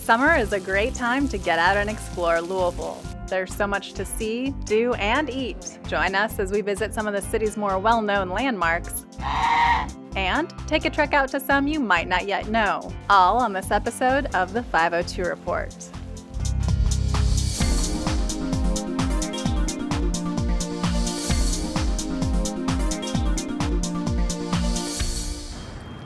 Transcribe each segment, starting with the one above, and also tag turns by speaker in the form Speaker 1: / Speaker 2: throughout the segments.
Speaker 1: Summer is a great time to get out and explore Louisville. There's so much to see, do, and eat. Join us as we visit some of the city's more well-known landmarks and take a trek out to some you might not yet know. All on this episode of the 502 Report.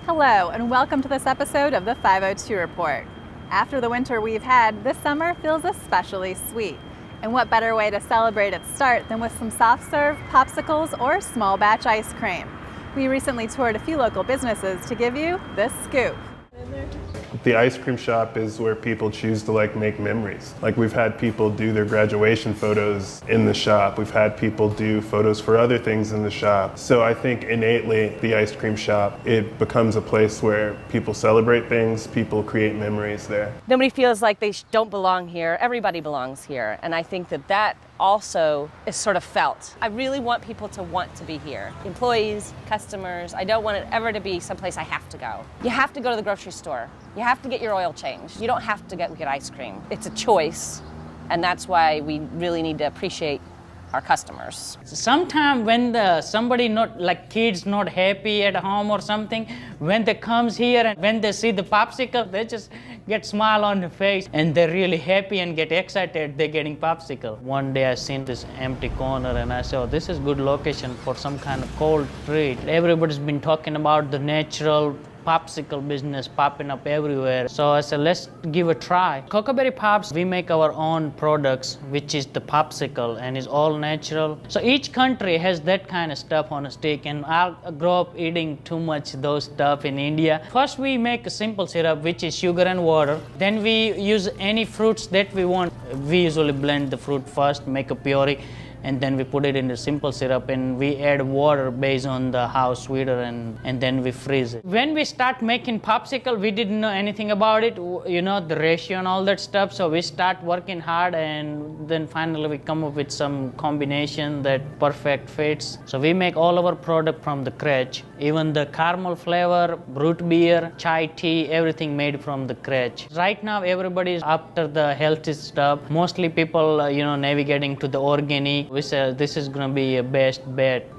Speaker 1: Hello, and welcome to this episode of the 502 Report. After the winter we've had, this summer feels especially sweet. And what better way to celebrate its start than with some soft serve, popsicles, or small batch ice cream? We recently toured a few local businesses to give you this scoop.
Speaker 2: The ice cream shop is where people choose to make memories. We've had people do their graduation photos in the shop. We've had people do photos for other things in the shop. So I think innately the ice cream shop, it becomes a place where people celebrate things, people create memories there.
Speaker 3: Nobody feels like they don't belong here. Everybody belongs here. And I think that also is sort of felt. I really want people to want to be here. Employees, customers. I don't want it ever to be someplace I have to go. You have to go to the grocery store. You have to get your oil changed. You don't have to get ice cream. It's a choice, and that's why we really need to appreciate our customers.
Speaker 4: Sometimes when somebody kids not happy at home or something, when they comes here and when they see the popsicle, they just get smile on the face and they're really happy and get excited they're getting popsicle. One day I seen this empty corner and I said, oh, this is good location for some kind of cold treat. Everybody's been talking about the natural popsicle business popping up everywhere. So I said, let's give a try. Cocoa Berry Pops, we make our own products, which is the popsicle and is all natural. So each country has that kind of stuff on a stick, and I grew up eating too much those stuff in India. First we make a simple syrup, which is sugar and water. Then we use any fruits that we want. We usually blend the fruit first, make a puree, and then we put it in the simple syrup and we add water based on the how sweeter and then we freeze it. When we start making popsicle, we didn't know anything about it, the ratio and all that stuff. So we start working hard and then finally we come up with some combination that perfect fits. So we make all of our product from the scratch. Even the caramel flavor, root beer, chai tea, everything made from the scratch. Right now everybody is after the healthy stuff. Mostly people, navigating to the organic. We say this is going to be a best bet.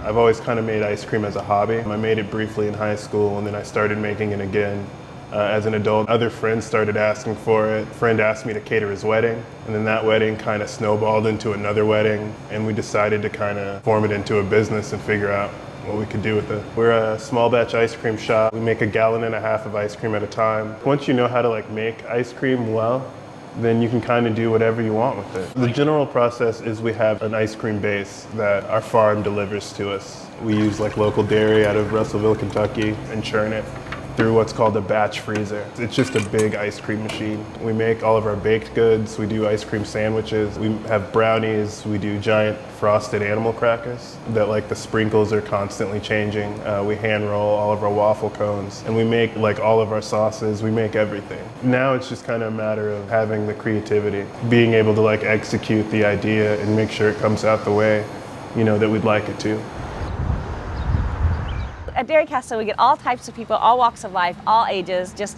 Speaker 2: I've always kind of made ice cream as a hobby. I made it briefly in high school and then I started making it again as an adult. Other friends started asking for it. A friend asked me to cater his wedding, and then that wedding kind of snowballed into another wedding, and we decided to kind of form it into a business and figure out what we could do with it. We're a small batch ice cream shop. We make 1.5 gallons of ice cream at a time. Once you know how to make ice cream well, then you can kind of do whatever you want with it. The general process is we have an ice cream base that our farm delivers to us. We use local dairy out of Russellville, Kentucky, and churn it through what's called a batch freezer. It's just a big ice cream machine. We make all of our baked goods. We do ice cream sandwiches. We have brownies. We do giant frosted animal crackers that the sprinkles are constantly changing. We hand roll all of our waffle cones, and we make all of our sauces. We make everything. Now it's just kind of a matter of having the creativity, being able to execute the idea and make sure it comes out the way that we'd like it to.
Speaker 3: At Dairy Castle, we get all types of people, all walks of life, all ages, just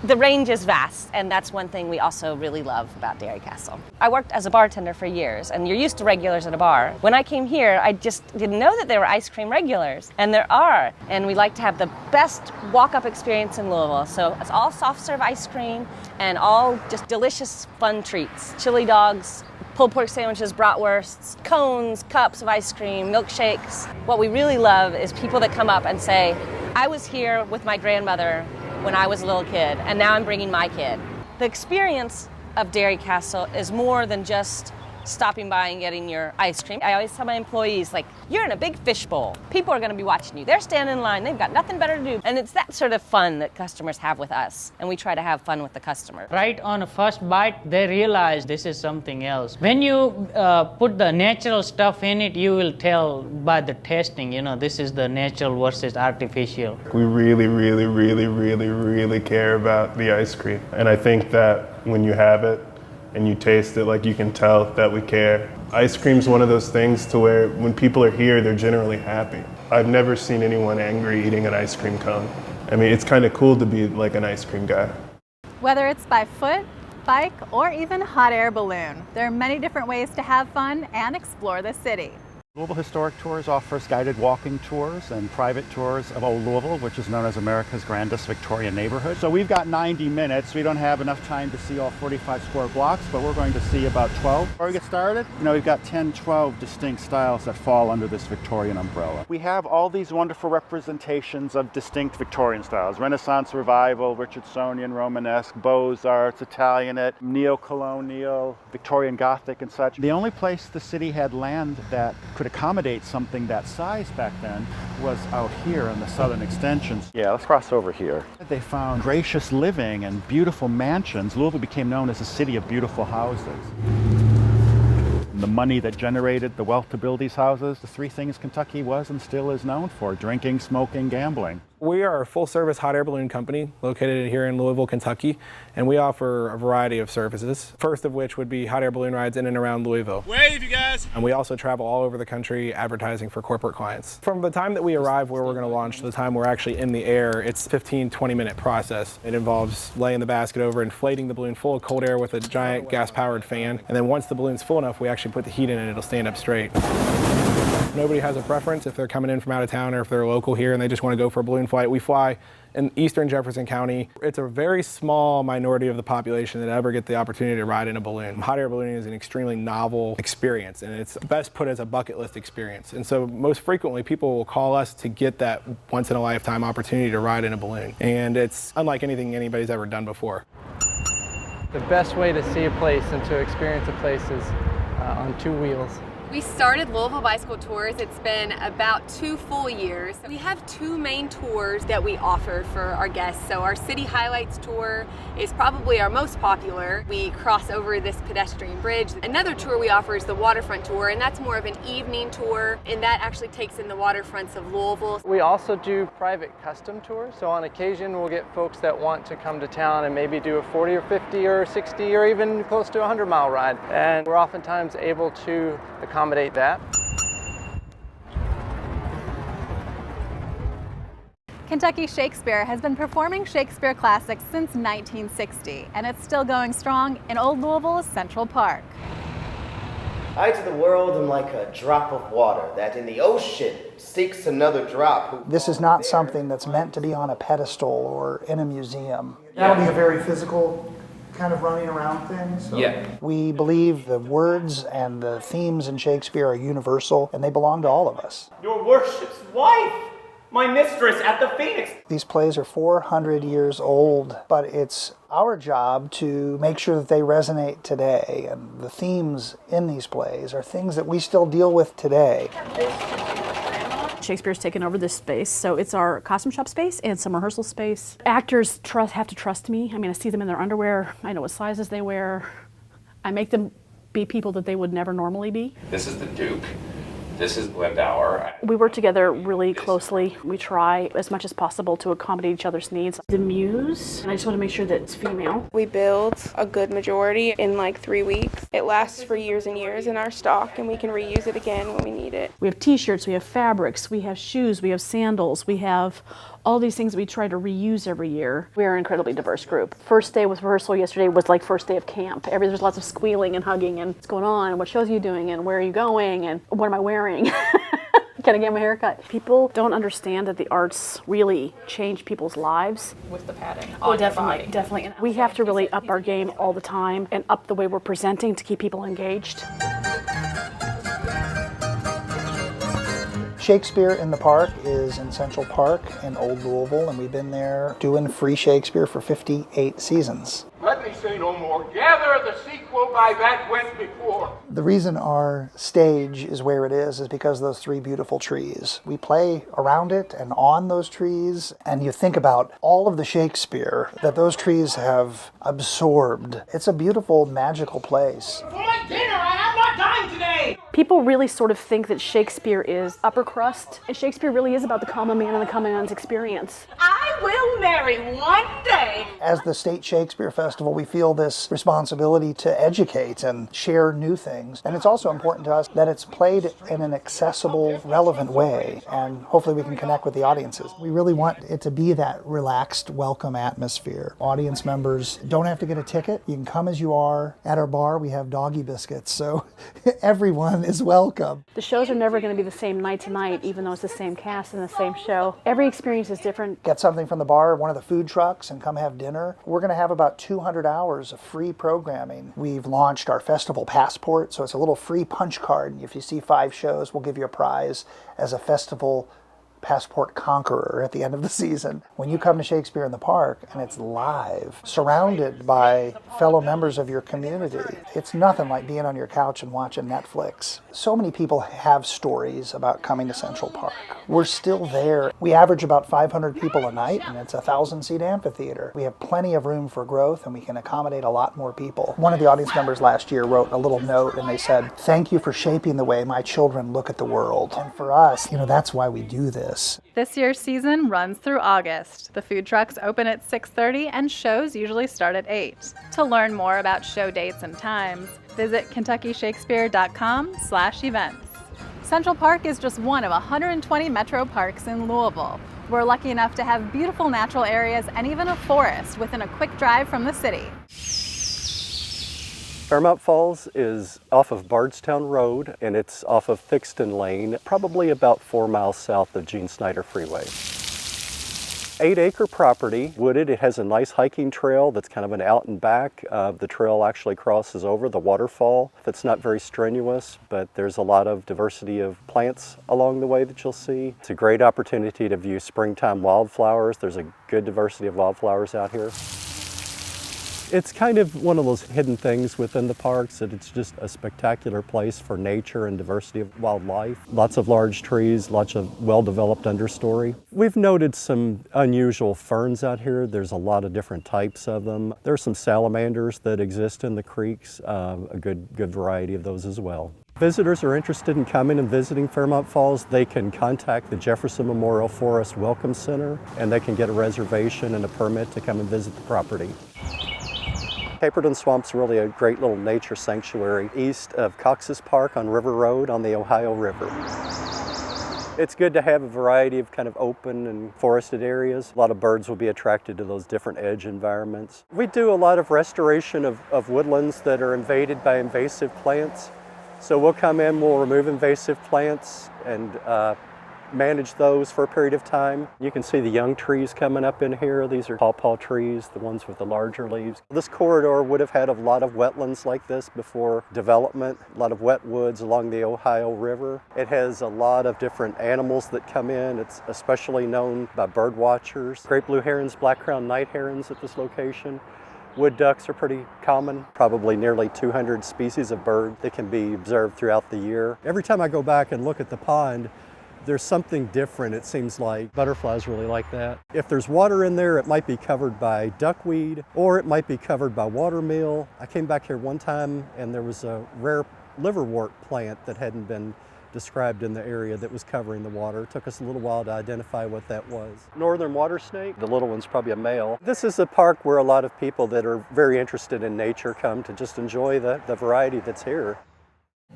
Speaker 3: the range is vast, and that's one thing we also really love about Dairy Castle. I worked as a bartender for years, and you're used to regulars at a bar. When I came here, I just didn't know that there were ice cream regulars, and there are. And we like to have the best walk-up experience in Louisville. So it's all soft-serve ice cream and all just delicious, fun treats. Chili dogs, pulled pork sandwiches, bratwursts, cones, cups of ice cream, milkshakes. What we really love is people that come up and say, I was here with my grandmother when I was a little kid, and now I'm bringing my kid. The experience of Dairy Castle is more than just stopping by and getting your ice cream. I always tell my employees, you're in a big fishbowl. People are going to be watching you. They're standing in line. They've got nothing better to do. And it's that sort of fun that customers have with us, and we try to have fun with the customer.
Speaker 4: Right on a first bite, they realize this is something else. When you put the natural stuff in it, you will tell by the tasting, this is the natural versus artificial.
Speaker 2: We really, really, really, really, really care about the ice cream. And I think that when you have it, and you taste it, you can tell that we care. Ice cream's one of those things to where when people are here, they're generally happy. I've never seen anyone angry eating an ice cream cone. I mean, it's kind of cool to be like an ice cream guy.
Speaker 1: Whether it's by foot, bike, or even hot air balloon, there are many different ways to have fun and explore the city.
Speaker 5: Louisville Historic Tours offers guided walking tours and private tours of Old Louisville, which is known as America's grandest Victorian neighborhood. So we've got 90 minutes. We don't have enough time to see all 45 square blocks, but we're going to see about 12. Before we get started, we've got 10, 12 distinct styles that fall under this Victorian umbrella. We have all these wonderful representations of distinct Victorian styles: Renaissance Revival, Richardsonian, Romanesque, Beaux-Arts, Italianate, Neo-Colonial, Victorian Gothic and such. The only place the city had land that could accommodate something that size back then was out here in the southern extensions. Yeah, let's cross over here. They found gracious living and beautiful mansions. Louisville became known as a city of beautiful houses. The money that generated the wealth to build these houses, the three things Kentucky was and still is known for: drinking, smoking, gambling.
Speaker 6: We are a full-service hot air balloon company located here in Louisville, Kentucky, and we offer a variety of services. First of which would be hot air balloon rides in and around Louisville.
Speaker 7: Wave, you guys!
Speaker 6: And we also travel all over the country advertising for corporate clients. From the time that we arrive where we're going to launch to the time we're actually in the air, it's a 15-20 minute process. It involves laying the basket over, inflating the balloon full of cold air with a giant gas-powered fan, and then once the balloon's full enough, we actually put the heat in and it'll stand up straight. Nobody has a preference if they're coming in from out of town or if they're local here and they just want to go for a balloon flight. We fly in eastern Jefferson County. It's a very small minority of the population that ever get the opportunity to ride in a balloon. Hot air ballooning is an extremely novel experience, and it's best put as a bucket list experience. And so most frequently people will call us to get that once in a lifetime opportunity to ride in a balloon. And it's unlike anything anybody's ever done before.
Speaker 8: The best way to see a place and to experience a place is on two wheels.
Speaker 9: We started Louisville Bicycle Tours. It's been about 2 full years. We have 2 main tours that we offer for our guests. So our City Highlights tour is probably our most popular. We cross over this pedestrian bridge. Another tour we offer is the Waterfront Tour, and that's more of an evening tour, and that actually takes in the waterfronts of Louisville.
Speaker 8: We also do private custom tours. So on occasion we'll get folks that want to come to town and maybe do a 40 or 50 or 60 or even close to a 100-mile ride. And we're oftentimes able to accommodate that.
Speaker 1: Kentucky Shakespeare has been performing Shakespeare classics since 1960, and it's still going strong in Old Louisville's Central Park.
Speaker 10: I to the world am like a drop of water that in the ocean seeks another drop.
Speaker 11: This is not something that's meant to be on a pedestal or in a museum. That'll be a very physical kind of running around thing. So we believe the words and the themes in Shakespeare are universal, and they belong to all of us.
Speaker 12: Your worship's wife, my mistress at the Phoenix.
Speaker 11: These plays are 400 years old, but it's our job to make sure that they resonate today, and the themes in these plays are things that we still deal with today.
Speaker 13: Shakespeare's taken over this space, so it's our costume shop space and some rehearsal space. Actors have to trust me. I mean, I see them in their underwear. I know what sizes they wear. I make them be people that they would never normally be.
Speaker 14: This is the Duke. This is Glendower.
Speaker 13: We work together really closely. We try as much as possible to accommodate each other's needs. The muse, and I just want to make sure that it's female.
Speaker 15: We build a good majority in like 3 weeks. It lasts for years and years in our stock, and we can reuse it again when we need it.
Speaker 13: We have t-shirts, we have fabrics, we have shoes, we have sandals, we have all these things we try to reuse every year. We are an incredibly diverse group. First day with rehearsal yesterday was like first day of camp. There's lots of squealing and hugging and what's going on, and what shows are you doing, and where are you going, and what am I wearing? Can I get my hair cut? People don't understand that the arts really change people's lives.
Speaker 16: With the padding
Speaker 13: Oh,
Speaker 16: on
Speaker 13: definitely,
Speaker 16: your body.
Speaker 13: definitely. And we have to really up our game all the time and up the way we're presenting to keep people engaged.
Speaker 11: Shakespeare in the Park is in Central Park in Old Louisville, and we've been there doing free Shakespeare for 58 seasons.
Speaker 17: Let me say no more. Gather the sequel by that went before.
Speaker 11: The reason our stage is where it is because of those 3 beautiful trees. We play around it and on those trees, and you think about all of the Shakespeare that those trees have absorbed. It's a beautiful, magical place.
Speaker 17: For my dinner, I have not dined today.
Speaker 13: People really sort of think that Shakespeare is upper crust, and Shakespeare really is about the common man and the common man's experience.
Speaker 18: I
Speaker 7: will marry one day.
Speaker 11: As the State Shakespeare Festival, we feel this responsibility to educate and share new things. And it's also important to us that it's played in an accessible, relevant way, and hopefully we can connect with the audiences. We really want it to be that relaxed, welcome atmosphere. Audience members don't have to get a ticket. You can come as you are. At our bar, we have doggy biscuits, so everyone is welcome.
Speaker 13: The shows are never going to be the same night to night, even though it's the same cast and the same show. Every experience is different.
Speaker 11: Get something from the bar, one of the food trucks, and come have dinner. We're going to have about 200 hours of free programming. We've launched our festival passport, so it's a little free punch card. If you see 5 shows, we'll give you a prize as a festival passport conqueror at the end of the season. When you come to Shakespeare in the Park and it's live, surrounded by fellow members of your community, it's nothing like being on your couch and watching Netflix. So many people have stories about coming to Central Park. We're still there. We average about 500 people a night, and it's a 1,000-seat amphitheater. We have plenty of room for growth, and we can accommodate a lot more people. One of the audience members last year wrote a little note, and they said, "Thank you for shaping the way my children look at the world." And for us, that's why we do this.
Speaker 1: This year's season runs through August. The food trucks open at 6:30 and shows usually start at 8. To learn more about show dates and times, visit KentuckyShakespeare.com/events. Central Park is just one of 120 metro parks in Louisville. We're lucky enough to have beautiful natural areas and even a forest within a quick drive from the city.
Speaker 16: Fairmount Falls is off of Bardstown Road, and it's off of Thixton Lane, probably about 4 miles south of Gene Snyder Freeway. 8-acre property, wooded. It has a nice hiking trail that's kind of an out and back. The trail actually crosses over the waterfall. That's not very strenuous, but there's a lot of diversity of plants along the way that you'll see. It's a great opportunity to view springtime wildflowers. There's a good diversity of wildflowers out here. It's kind of one of those hidden things within the parks, that it's just a spectacular place for nature and diversity of wildlife. Lots of large trees, lots of well-developed understory. We've noted some unusual ferns out here. There's a lot of different types of them. There's some salamanders that exist in the creeks, a good variety of those as well. Visitors are interested in coming and visiting Fairmount Falls, they can contact the Jefferson Memorial Forest Welcome Center, and they can get a reservation and a permit to come and visit the property. Caperton Swamp's really a great little nature sanctuary east of Cox's Park on River Road on the Ohio River. It's good to have a variety of kind of open and forested areas. A lot of birds will be attracted to those different edge environments. We do a lot of restoration of woodlands that are invaded by invasive plants. So we'll come in, we'll remove invasive plants and manage those for a period of time. You can see the young trees coming up in here. These are pawpaw trees, the ones with the larger leaves. This corridor would have had a lot of wetlands like this before development, a lot of wet woods along the Ohio River. It has a lot of different animals that come in. It's especially known by bird watchers. Great blue herons, black-crowned night herons at this location. Wood ducks are pretty common, probably nearly 200 species of bird that can be observed throughout the year. Every time I go back and look at the pond, there's something different, it seems like. Butterflies really like that. If there's water in there, it might be covered by duckweed, or it might be covered by watermeal. I came back here one time and there was a rare liverwort plant that hadn't been described in the area that was covering the water. It took us a little while to identify what that was. Northern water snake, the little one's probably a male. This is a park where a lot of people that are very interested in nature come to just enjoy the variety that's here.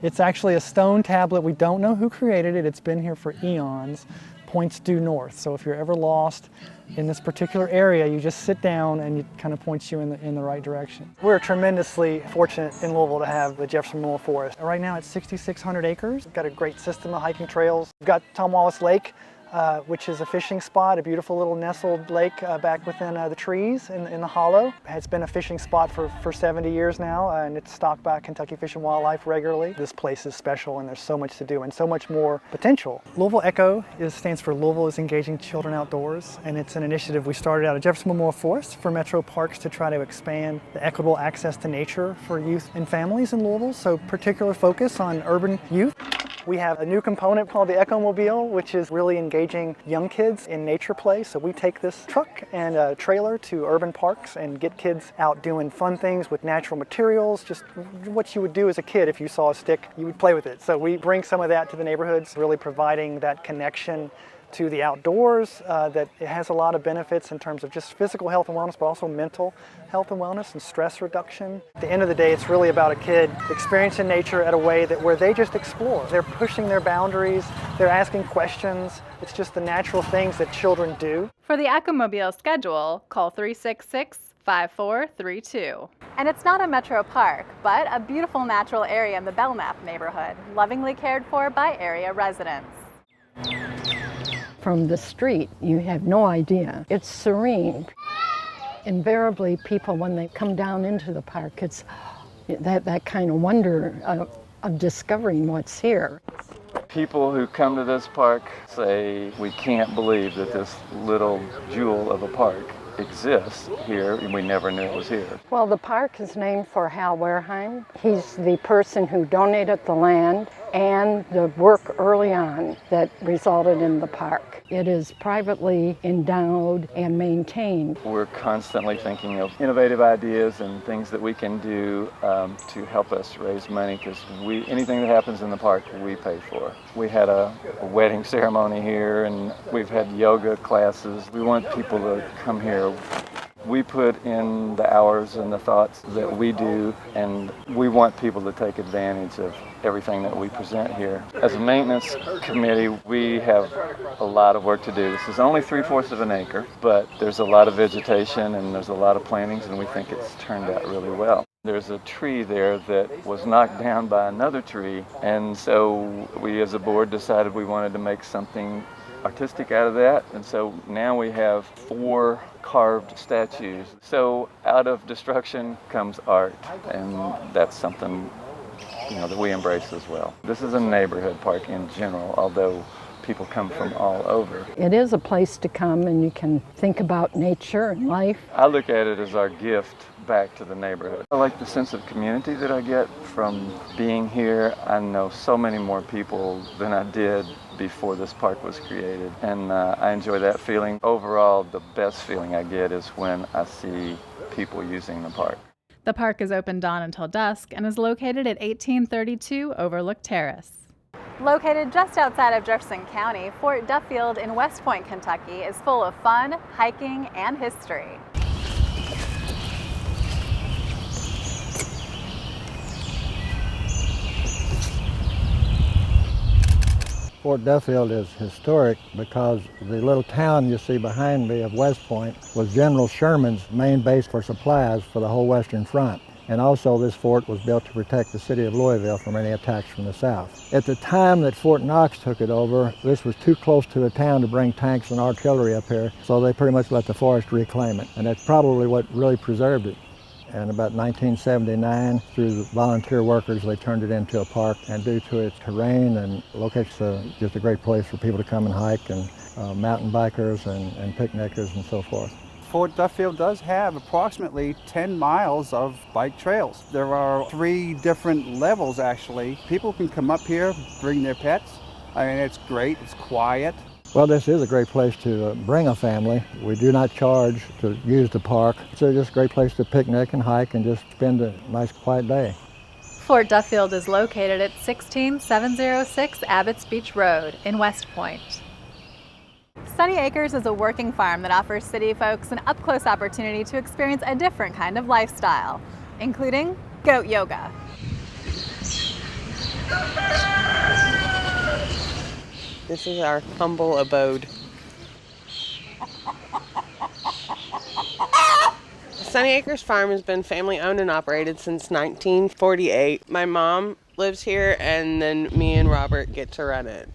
Speaker 18: It's actually a stone tablet. We don't know who created it. It's been here for eons. Points due north. So if you're ever lost in this particular area, you just sit down and it kind of points you in the right direction. We're tremendously fortunate in Louisville to have the Jefferson Memorial Forest. Right now it's 6,600 acres. We've got a great system of hiking trails. We've got Tom Wallace Lake, which is a fishing spot, a beautiful little nestled lake back within the trees in the hollow. It's been a fishing spot for 70 years now, and it's stocked by Kentucky Fish and Wildlife regularly. This place is special, and there's so much to do and so much more potential. Louisville ECHO stands for Louisville is Engaging Children Outdoors, and it's an initiative we started out of Jefferson Memorial Forest for metro parks to try to expand the equitable access to nature for youth and families in Louisville, so particular focus on urban youth. We have a new component called the Echomobile, which is really engaging young kids in nature play. So we take this truck and a trailer to urban parks and get kids out doing fun things with natural materials, just what you would do as a kid if you saw a stick, you would play with it. So we bring some of that to the neighborhoods, really providing that connection to the outdoors, that it has a lot of benefits in terms of just physical health and wellness, but also mental health and wellness and stress reduction. At the end of the day, it's really about a kid experiencing nature at a way where they just explore. They're pushing their boundaries, they're asking questions. It's just the natural things that children do.
Speaker 1: For the Ecomobile schedule, call 366-5432. And it's not a metro park, but a beautiful natural area in the Belknap neighborhood, lovingly cared for by area residents.
Speaker 19: From the street, you have no idea. It's serene. Invariably, people, when they come down into the park, it's that kind of wonder of discovering what's here.
Speaker 20: People who come to this park say, we can't believe that this little jewel of a park exists here, and we never knew it was here.
Speaker 19: Well, the park is named for Hal Wareheim. He's the person who donated the land and the work early on that resulted in the park. It is privately endowed and maintained.
Speaker 20: We're constantly thinking of innovative ideas and things that we can do to help us raise money, because anything that happens in the park, we pay for. We had a wedding ceremony here, and we've had yoga classes. We want people to come here. We put in the hours and the thoughts that we do, and we want people to take advantage of everything that we present here. As a maintenance committee, we have a lot of work to do. This is only 3/4 of an acre, but there's a lot of vegetation and there's a lot of plantings, and we think it's turned out really well. There's a tree there that was knocked down by another tree, and so we as a board decided we wanted to make something artistic out of that, and so now we have 4 carved statues. So out of destruction comes art, and that's something that we embrace as well. This is a neighborhood park in general, although people come from all over.
Speaker 19: It is a place to come and you can think about nature and life.
Speaker 20: I look at it as our gift back to the neighborhood. I like the sense of community that I get from being here. I know so many more people than I did before this park was created, and I enjoy that feeling. Overall, the best feeling I get is when I see people using the park.
Speaker 1: The park is open dawn until dusk and is located at 1832 Overlook Terrace. Located just outside of Jefferson County, Fort Duffield in West Point, Kentucky is full of fun, hiking, and history.
Speaker 21: Fort Duffield is historic because the little town you see behind me of West Point was General Sherman's main base for supplies for the whole Western Front. And also this fort was built to protect the city of Louisville from any attacks from the south. At the time that Fort Knox took it over, this was too close to the town to bring tanks and artillery up here, so they pretty much let the forest reclaim it. And that's probably what really preserved it. And about 1979, through the volunteer workers, they turned it into a park. And due to its terrain and location, it's just a great place for people to come and hike, and mountain bikers and picnickers and so forth.
Speaker 22: Fort Duffield does have approximately 10 miles of bike trails. There are 3 different levels, actually. People can come up here, bring their pets. I mean, it's great, it's quiet.
Speaker 21: Well, this is a great place to bring a family. We do not charge to use the park. It's just a great place to picnic and hike and just spend a nice quiet day.
Speaker 1: Fort Duffield is located at 16706 Abbott's Beach Road in West Point. Sunny Acres is a working farm that offers city folks an up-close opportunity to experience a different kind of lifestyle, including goat yoga.
Speaker 23: This is our humble abode. Sunny Acres Farm has been family owned and operated since 1948. My mom lives here, and then me and Robert get to run it.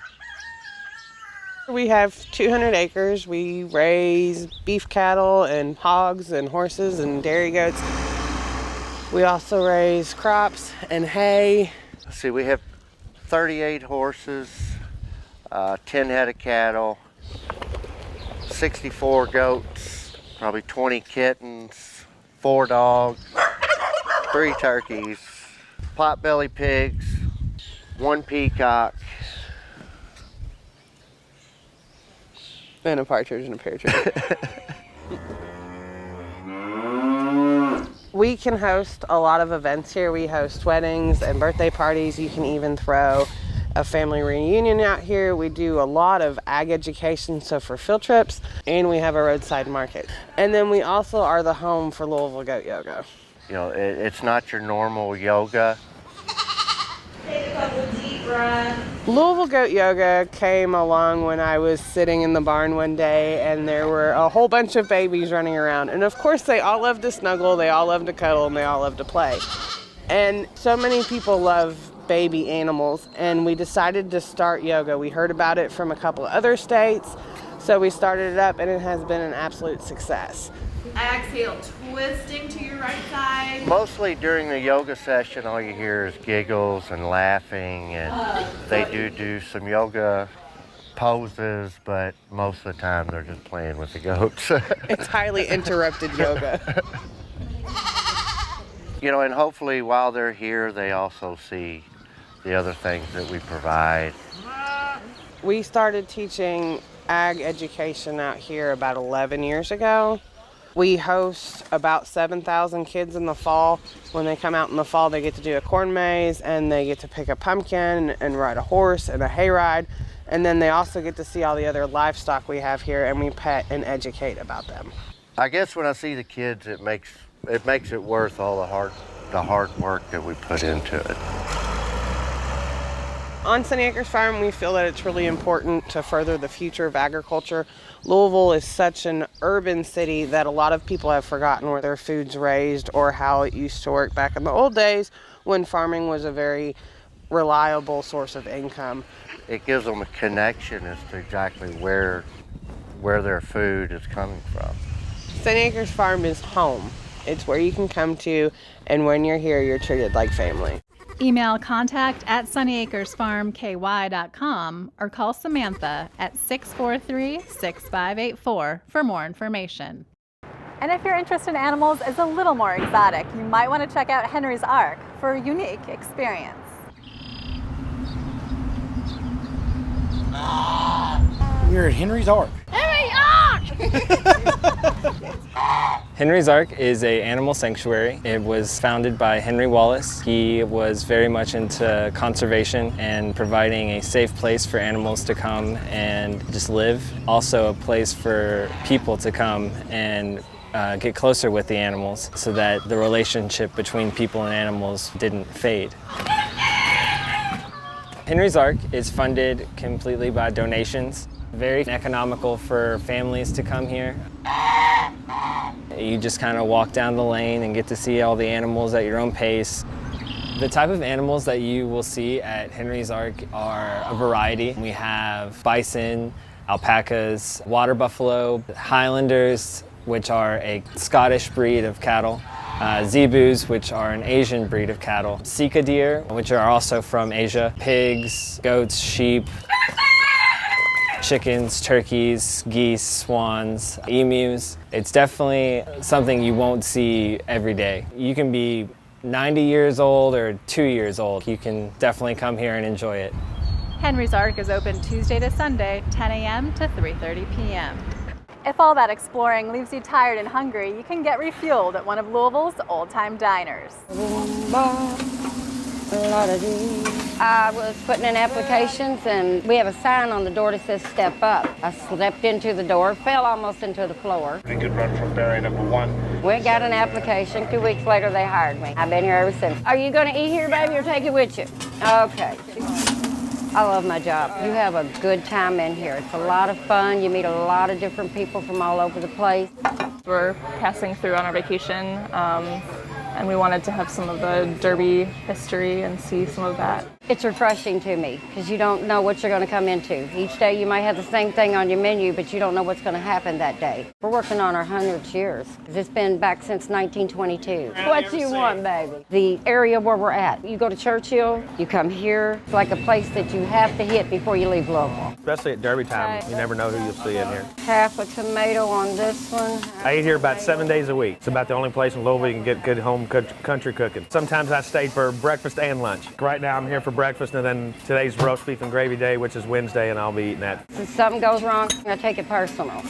Speaker 23: We have 200 acres. We raise beef cattle and hogs and horses and dairy goats. We also raise crops and hay.
Speaker 10: Let's see, we have 38 horses, 10 head of cattle, 64 goats, probably 20 kittens, 4 dogs, 3 turkeys, potbelly pigs, 1 peacock,
Speaker 23: and a partridge and a pear tree. We can host a lot of events here. We host weddings and birthday parties. You can even throw a family reunion out here. We do a lot of ag education, so for field trips, and we have a roadside market. And then we also are the home for Louisville Goat Yoga.
Speaker 2: You know, it's not your normal yoga.
Speaker 23: Take a couple deep breaths. Louisville Goat Yoga came along when I was sitting in the barn one day, and there were a whole bunch of babies running around. And of course, they all love to snuggle, they all love to cuddle, and they all love to play. And so many people love baby animals, and we decided to start yoga. We heard about it from a couple of other states, so we started it up, and it has been an absolute success.
Speaker 1: Exhale, twisting to your right side.
Speaker 2: Mostly during the yoga session, all you hear is giggles and laughing, and they do some yoga poses, but most of the time they're just playing with the goats.
Speaker 23: It's highly interrupted yoga.
Speaker 2: You know, and hopefully while they're here, they also see the other things that we provide.
Speaker 23: We started teaching ag education out here about 11 years ago. We host about 7,000 kids in the fall. When they come out in the fall, they get to do a corn maze, and they get to pick a pumpkin and ride a horse and a hayride. And then they also get to see all the other livestock we have here, and we pet and educate about them.
Speaker 2: I guess when I see the kids, it makes it worth all the hard work that we put into it.
Speaker 23: On Sunny Acres Farm, we feel that it's really important to further the future of agriculture. Louisville is such an urban city that a lot of people have forgotten where their food's raised or how it used to work back in the old days when farming was a very reliable source of income.
Speaker 2: It gives them a connection as to exactly where their food is coming from.
Speaker 23: Sunny Acres Farm is home. It's where you can come to, and when you're here, you're treated like family.
Speaker 1: Email contact@sunnyacresfarmky.com or call Samantha at 643-6584 for more information. And if your interest in animals is a little more exotic, you might want to check out Henry's Ark for a unique experience.
Speaker 3: We're at Henry's Ark.
Speaker 4: Henry's Ark is an animal sanctuary. It was founded by Henry Wallace. He was very much into conservation and providing a safe place for animals to come and just live. Also a place for people to come and get closer with the animals so that the relationship between people and animals didn't fade. Henry's Ark is funded completely by donations. Very economical for families to come here. You just kind of walk down the lane and get to see all the animals at your own pace. The type of animals that you will see at Henry's Ark are a variety. We have bison, alpacas, water buffalo, Highlanders, which are a Scottish breed of cattle, zebus, which are an Asian breed of cattle, Sika deer, which are also from Asia, pigs, goats, sheep, chickens, turkeys, geese, swans, emus. It's definitely something you won't see every day. You can be 90 years old or 2 years old. You can definitely come here and enjoy it.
Speaker 1: Henry's Ark is open Tuesday to Sunday, 10 a.m. to 3:30 p.m. If all that exploring leaves you tired and hungry, you can get refueled at one of Louisville's old-time diners.
Speaker 19: I was putting in applications, and we have a sign on the door that says step up. I stepped into the door, fell almost into the floor.
Speaker 24: A good run from barrier number 1.
Speaker 19: We got an application. 2 weeks later, they hired me. I've been here ever since. Are you going to eat here, baby, or take it with you? Okay. I love my job. You have a good time in here. It's a lot of fun. You meet a lot of different people from all over the place.
Speaker 25: We're passing through on our vacation, and we wanted to have some of the Derby history and see some of that.
Speaker 19: It's refreshing to me because you don't know what you're going to come into. Each day you might have the same thing on your menu, but you don't know what's going to happen that day. We're working on our 100 years. It's been back since 1922. What you want, baby? The area where we're at. You go to Churchill, you come here. It's like a place that you have to hit before you leave Louisville.
Speaker 26: Especially at Derby time, you never know who you'll see in here.
Speaker 19: Half a tomato on this one.
Speaker 26: I eat here about 7 days a week. It's about the only place in Louisville you can get good home country cooking. Sometimes I stay for breakfast and lunch. Right now I'm here for breakfast, and then today's roast beef and gravy day, which is Wednesday, and I'll be eating that.
Speaker 19: If something goes wrong, I take it personal.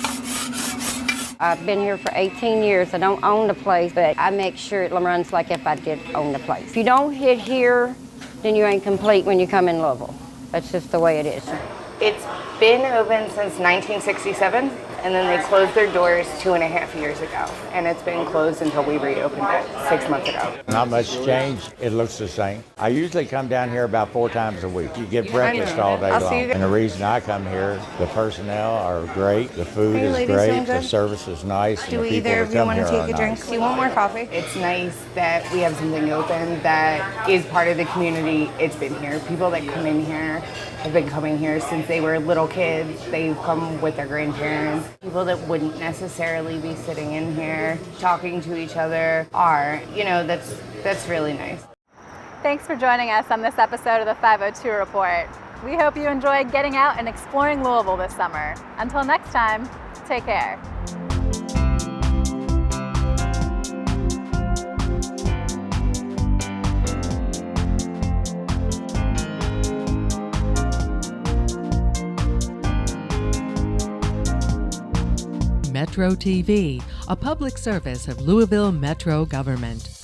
Speaker 19: I've been here for 18 years. I don't own the place, but I make sure it runs like if I did own the place. If you don't hit here, then you ain't complete when you come in Louisville.
Speaker 5: That's just the way it is.
Speaker 10: It's been open since 1967, and then they closed their doors 2.5 years ago. And it's been closed until we reopened it 6 months ago.
Speaker 6: Not much change. It looks the same. I usually come down here about 4 times a week. You get breakfast all day long. And the reason I come here, the personnel are great, the food is great, the service is nice, and the people that come here are nice.
Speaker 10: Do you want more coffee? It's nice that we have something open that is part of the community. It's been here. People that come in here have been coming here since they were little kids. They've come with their grandparents. People that wouldn't necessarily be sitting in here talking to each other are, that's really nice.
Speaker 1: Thanks for joining us on this episode of the 502 Report. We hope you enjoyed getting out and exploring Louisville this summer. Until next time, take care.
Speaker 8: Metro TV, a public service of Louisville Metro government.